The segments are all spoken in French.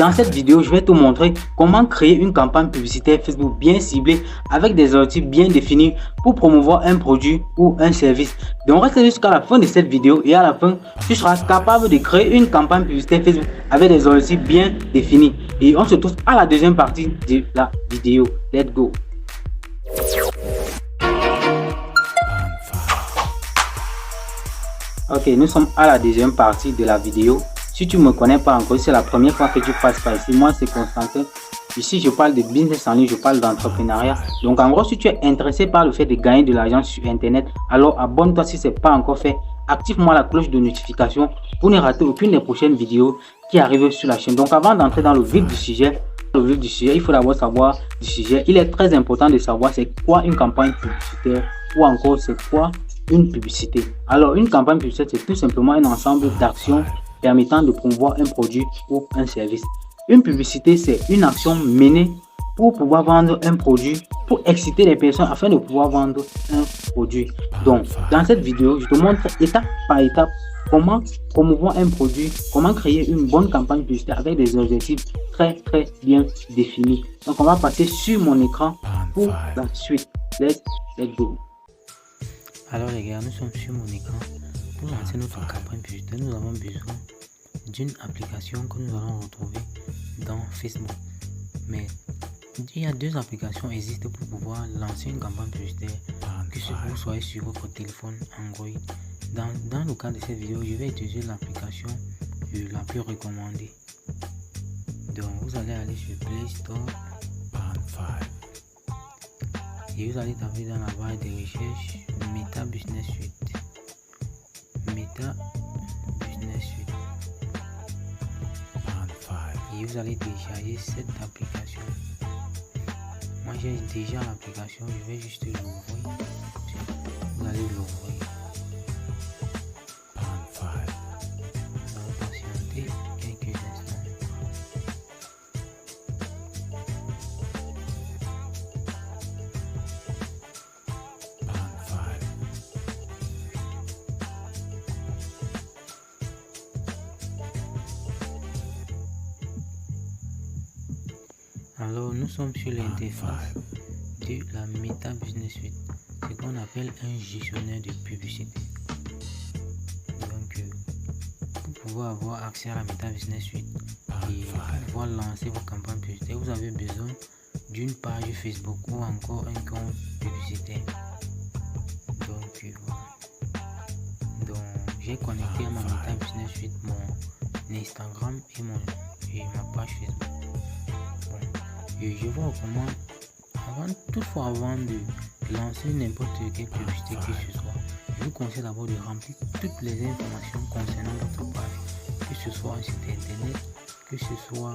dans cette vidéo, je vais te montrer comment créer une campagne publicitaire Facebook bien ciblée avec des objectifs bien définis pour promouvoir un produit ou un service. Donc reste jusqu'à la fin de cette vidéo et à la fin, tu seras capable de créer une campagne publicitaire Facebook avec des objectifs bien définis. Et on se trouve à la deuxième partie de la vidéo. Let's go! Ok, nous sommes à la deuxième partie de la vidéo. Si tu ne me connais pas encore, c'est la première fois que tu passes par ici. Moi, c'est Constantin. Ici, je parle de business en ligne, je parle d'entrepreneuriat. Donc, en gros, si tu es intéressé par le fait de gagner de l'argent sur Internet, alors abonne-toi si ce n'est pas encore fait. Active-moi la cloche de notification pour ne rater aucune des prochaines vidéos qui arrivent sur la chaîne. Donc, avant d'entrer dans le vif du sujet, il faut d'abord savoir du sujet. Il est très important de savoir c'est quoi une campagne publicitaire ou encore c'est quoi une publicité. Alors, une campagne publicitaire, c'est tout simplement un ensemble d'actions permettant de promouvoir un produit ou un service. Une publicité, c'est une action menée pour pouvoir vendre un produit, pour exciter les personnes afin de pouvoir vendre un produit. Donc, dans cette vidéo, je te montre étape par étape comment promouvoir un produit, comment créer une bonne campagne publicitaire avec des objectifs très bien définis. Donc, on va passer sur mon écran pour la suite. Let's go. Alors les gars, nous sommes sur mon écran. Pour lancer notre campagne publicitaire, nous avons besoin d'une application que nous allons retrouver dans Facebook. Mais il y a deux applications qui existent pour pouvoir lancer une campagne publicitaire, que vous soyez sur votre téléphone Android. Dans le cas de cette vidéo, je vais utiliser l'application la plus recommandée. Donc vous allez aller sur Play Store et vous allez taper dans la barre de recherche Meta Business Suite. Meta Business Suite. Et vous allez télécharger cette application. Moi j'ai déjà l'application, je vais juste l'ouvrir. Vous allez l'ouvrir. Vous allez patienter quelques instants. Alors nous sommes sur l'interface de la Meta Business Suite, ce qu'on appelle un gestionnaire de publicité. Donc pour pouvoir avoir accès à la Meta Business Suite et pouvoir lancer vos campagnes publicitaires, vous avez besoin d'une page Facebook ou encore un compte publicitaire. Donc voilà. Donc j'ai connecté à ma Meta Business Suite mon Instagram et ma page Facebook. Et je vous recommande, avant de lancer n'importe quelle publicité que ce soit, je vous conseille d'abord de remplir toutes les informations concernant votre page, que ce soit un site internet, que ce soit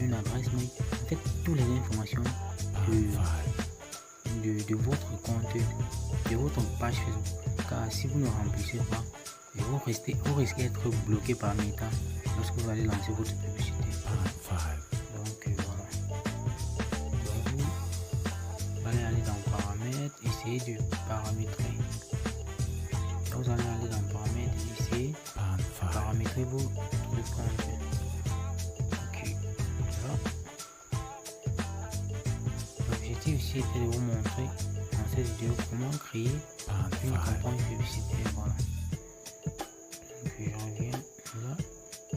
une adresse mail, en fait toutes les informations de votre compte, de votre page Facebook. Car si vous ne remplissez pas, vous risquez d'être bloqué par Meta lorsque vous allez lancer votre publicité. Donc voilà. Vous allez aller dans paramètres, essayer de paramétrer. Vous allez aller dans paramètres et essayer de paramétrer vos comptes. Ok, l'objectif ici était de vous montrer dans cette vidéo comment créer une campagne publicitaire. Voilà. Donc je reviens là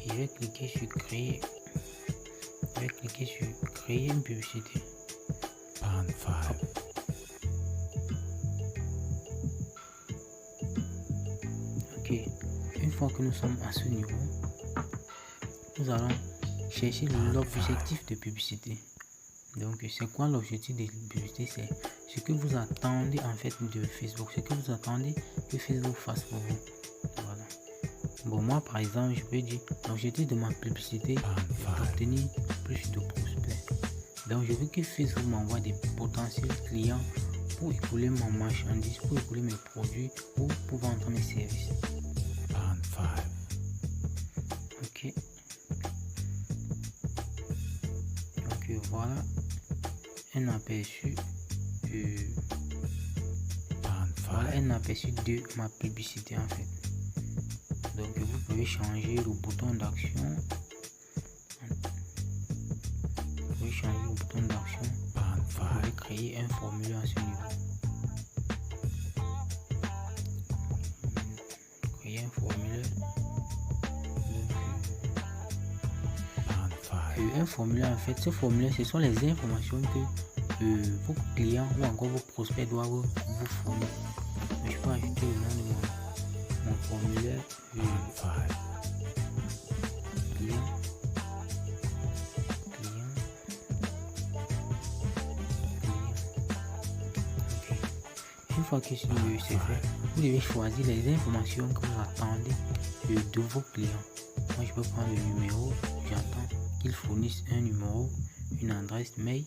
et je vais cliquer sur créer. Je vais cliquer sur créer une publicité. Ok, une fois que nous sommes à ce niveau, nous allons chercher l'objectif de publicité. Donc c'est quoi l'objectif de publicité? C'est ce que vous attendez en fait de Facebook, ce que vous attendez que Facebook fasse pour vous. Voilà. Bon, moi par exemple, je peux dire l'objectif de ma publicité est d'obtenir plus de prospects. Donc je veux que Facebook m'envoie des potentiels clients pour écouler ma marchandise, pour écouler mes produits ou pour vendre mes services. Ok. Donc voilà un aperçu de ma publicité en fait. Donc vous pouvez changer le bouton d'action bouton d'action, vous pouvez créer un formulaire à ce niveau. Créer un formulaire. Un formulaire, en fait, ce formulaire, ce sont les informations que vos clients ou encore vos prospects doivent vous fournir. Je peux ajouter le nom de mon formulaire. Client. Okay. Une fois que c'est fait, vous devez choisir les informations que vous attendez de vos clients. Moi, je peux prendre le numéro. J'attends qu'ils fournissent un numéro, une adresse mail,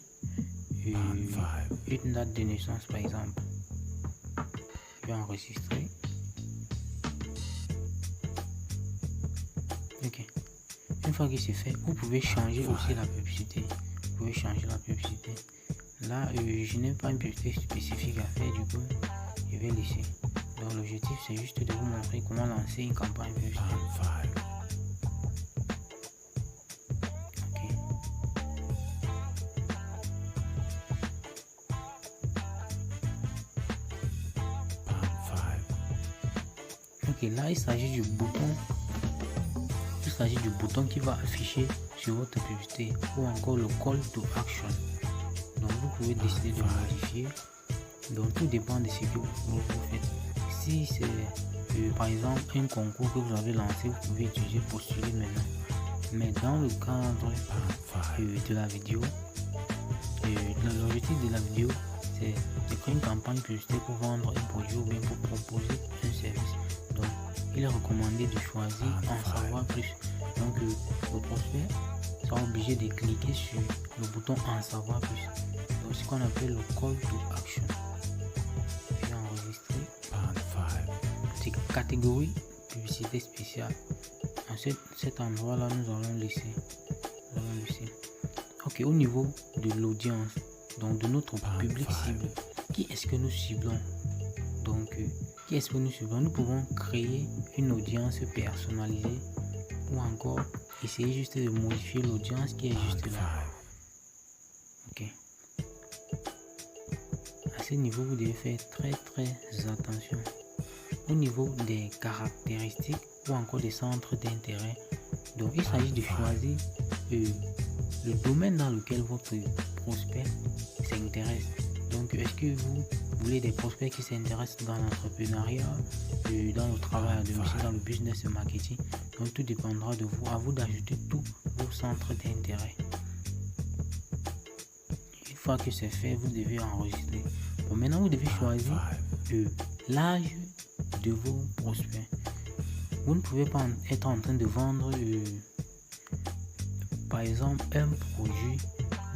une date de naissance par exemple. Je vais enregistrer. Ok. Une fois que c'est fait, vous pouvez changer aussi la publicité. Vous pouvez changer la publicité. Là, je n'ai pas une publicité spécifique à faire, du coup, je vais laisser. Donc l'objectif, c'est juste de vous montrer comment lancer une campagne publicitaire. Ok, là il s'agit du bouton. Il s'agit du bouton qui va afficher sur votre publicité ou encore le call to action. Donc vous pouvez décider de modifier. Donc tout dépend de ce que vous faites. Si c'est par exemple un concours que vous avez lancé, vous pouvez utiliser postuler maintenant. Mais dans le cadre de la vidéo, l'objectif de la vidéo, c'est de créer une campagne publicitaire pour vendre un produit ou bien pour proposer un service. Donc, il est recommandé de choisir en savoir plus. Donc, le prospect sera obligé de cliquer sur le bouton en savoir plus. Donc, ce qu'on appelle le call to action. Je vais enregistrer. C'est catégorie publicité spéciale. À cet endroit-là, nous allons laisser. Ok, au niveau de l'audience, donc de notre public cible, qui est-ce que nous ciblons? Donc, qui est-ce que nous ciblons? Nous pouvons créer une audience personnalisée ou encore essayer juste de modifier l'audience qui est juste là. Ok. À ce niveau, vous devez faire très attention. Au niveau des caractéristiques ou encore des centres d'intérêt, donc il s'agit de choisir le domaine dans lequel votre prospect s'intéresse. Donc, est-ce que vous voulez des prospects qui s'intéressent dans l'entrepreneuriat, dans le travail à domicile, dans le business et marketing? Donc, tout dépendra de vous. À vous d'ajouter tous vos centres d'intérêt. Une fois que c'est fait, vous devez enregistrer. Bon, maintenant, vous devez choisir l'âge de vos prospects. Vous ne pouvez pas être en train de vendre, par exemple, un produit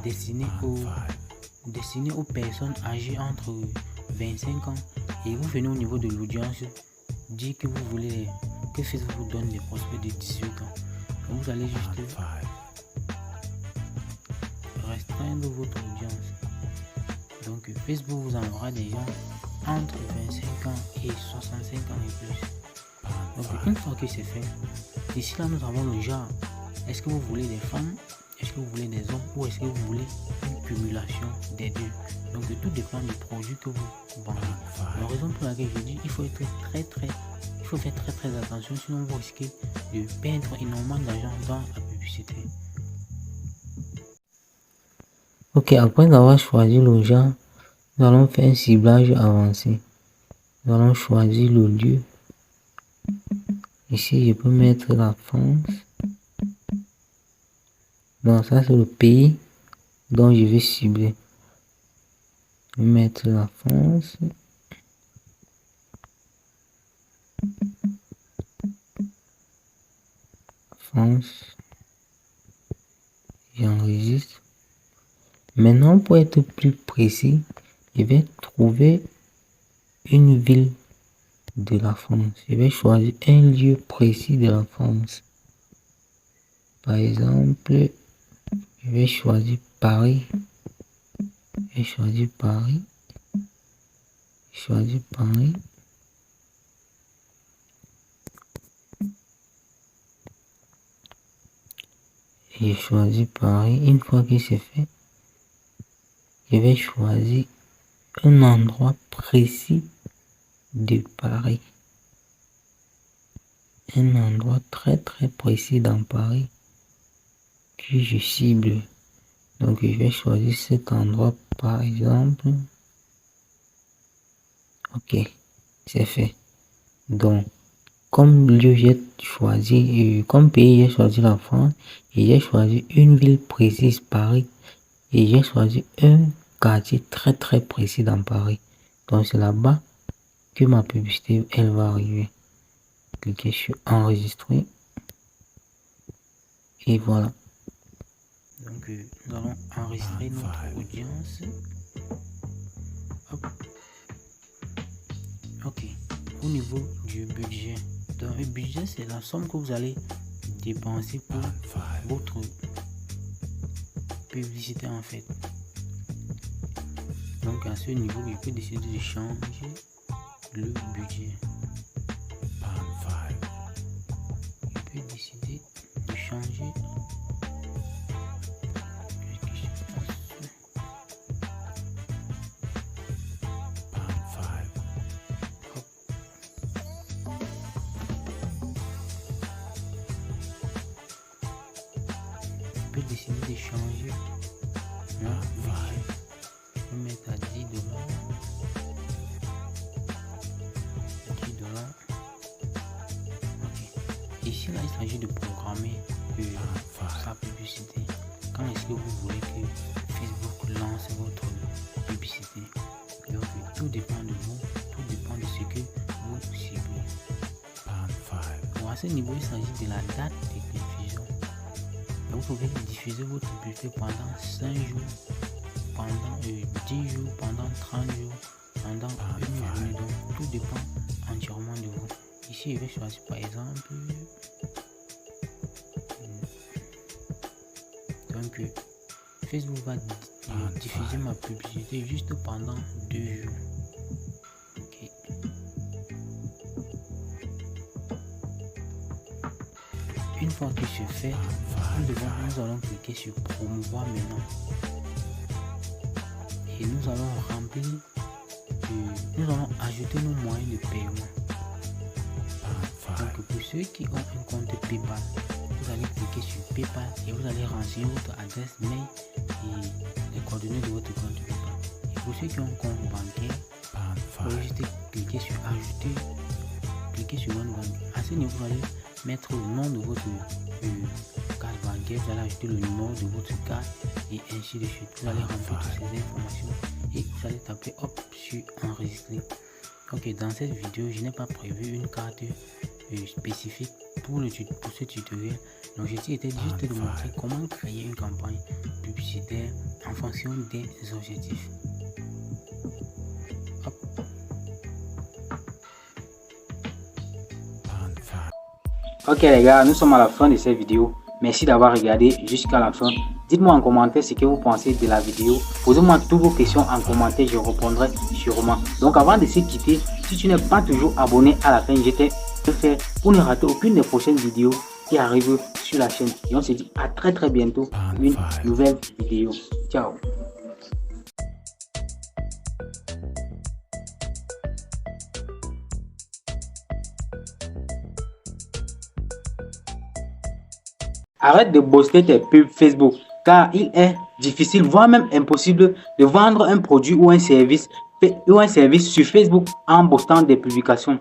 destiné aux personnes âgées entre 25 ans et vous venez au niveau de l'audience dire que vous voulez que Facebook vous donne des prospects de 18 ans. Donc vous allez juste restreindre votre audience. Donc Facebook vous enverra des gens entre 25 ans et 65 ans et plus. Donc une fois que c'est fait, ici là nous avons le genre. Est-ce que vous voulez des femmes? Est-ce que vous voulez des hommes? Ou est-ce que vous voulez une cumulation des deux? Donc tout dépend du produit que vous vendez. La raison pour laquelle je dis il faut être faire très attention, sinon vous risquez de perdre énormément d'argent dans la publicité. Ok, après avoir choisi le genre, nous allons faire un ciblage avancé. Nous allons choisir le lieu. Ici, je peux mettre la France. Donc ça, c'est le pays dont je vais cibler. Je vais mettre la France. J'enregistre. Maintenant, pour être plus précis, je vais trouver une ville de la France. Je vais choisir un lieu précis de la France. Par exemple, je vais choisir Paris. Je vais choisir Paris. Et je choisis Paris. Une fois que c'est fait, je vais choisir un endroit précis de Paris. Un endroit très précis dans Paris que je cible. Donc je vais choisir cet endroit par exemple. Ok, c'est fait. Donc comme lieu j'ai choisi, comme pays j'ai choisi la France et j'ai choisi une ville précise, Paris, et j'ai choisi un quartier très précis dans Paris. Donc c'est là-bas que ma publicité elle va arriver. Cliquez sur enregistrer et voilà. Donc nous allons enregistrer notre audience. Hop. Ok, au niveau du budget, donc le budget c'est la somme que vous allez dépenser pour votre publicité en fait. Donc à ce niveau, je peux décider de changer le budget. Je peux décider de changer. Je peux décider de changer mon budget. Je vais mettre à $10. $10. Ok. Ici là, il s'agit de programmer sa publicité. Quand est-ce que vous voulez que Facebook lance votre publicité? Donc tout dépend de vous, tout dépend de ce que vous ciblez. Bon, à ce niveau, il s'agit de la date de diffusion. Vous pouvez diffuser votre publicité pendant 5 jours, pendant 10 jours, pendant 30 jours, pendant une journée. Donc tout dépend entièrement de vous. Ici, je vais choisir par exemple. Donc Facebook va diffuser ma publicité juste pendant 2 jours. Ok. Une fois que c'est fait, nous allons cliquer sur promouvoir maintenant. Et nous allons remplir, nous allons ajouter nos moyens de paiement. Donc pour ceux qui ont un compte PayPal, vous allez cliquer sur PayPal et vous allez renseigner votre adresse mail et les coordonnées de votre compte PayPal. Et pour ceux qui ont un compte bancaire, vous allez juste cliquer sur ajouter, cliquer sur mon banque. À ce niveau, vous allez mettre le nom de votre carte bancaire, vous allez ajouter le numéro de votre carte et ainsi de suite. Vous allez remplir toutes ces informations et vous allez taper hop sur enregistrer. Ok, dans cette vidéo, je n'ai pas prévu une carte spécifique pour ce tutoriel. Donc j'ai été juste de montrer comment créer une campagne publicitaire en fonction des objectifs. Hop. Ok les gars, nous sommes à la fin de cette vidéo. Merci d'avoir regardé jusqu'à la fin. Dites-moi en commentaire ce que vous pensez de la vidéo. Posez-moi toutes vos questions en commentaire, je répondrai sûrement. Donc avant de se quitter, si tu n'es pas toujours abonné à la chaîne, je t'ai fait pour ne rater aucune des prochaines vidéos qui arrivent sur la chaîne. Et on se dit à très bientôt pour une nouvelle vidéo. Ciao. Arrête de booster tes pubs Facebook car il est difficile, voire même impossible de vendre un produit ou un service sur Facebook en boostant des publications.